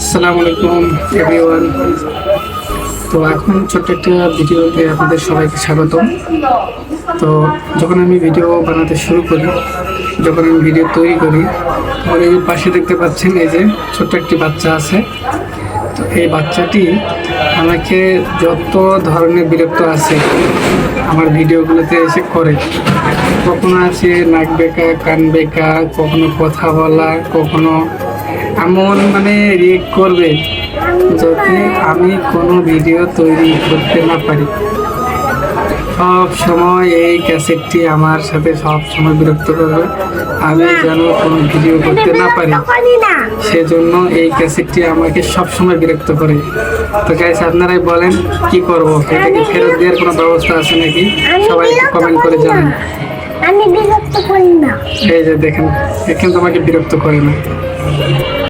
আসসালামু আলাইকুম এভরিওয়ান। তো এখন ছোট্ট একটা ভিডিওতে আপনাদের সবাইকে স্বাগতম। তো যখন আমি ভিডিও বানাতে শুরু করি, যখন আমি ভিডিও তৈরি করি, তখন এই যে পাশে দেখতে পাচ্ছেন এই যে ছোট্ট একটি বাচ্চা আছে। তো এই বাচ্চাটি আমাকে যত ধরনের বিরক্ত আছে আমার ভিডিওগুলোতে এসে করে। কখনো আছে নাক বেঁকা, কান বেঁকা, কখনো কথা বলা, কখনো এমন রিয়েক্ট করবে যাতে আমি কোনো ভিডিও তৈরি করতে না পারি। সব সময় এই ক্যাসেটটি আমার সাথে সব সময় বিরক্ত করবে, আমি যেন কোনো ভিডিও করতে না পারি। সেজন্য এই ক্যাসেটটি আমাকে সব সময় বিরক্ত করে। তো গাইস, আপনারাই বলেন কি করব? এটাকে ফেরত দেওয়ার কোনো ব্যবস্থা আছে নাকি? সবাই কমেন্ট করে জানান। আমি বিরক্ত করি না। এই যে দেখেন, এখন তোমাকে বিরক্ত করে না।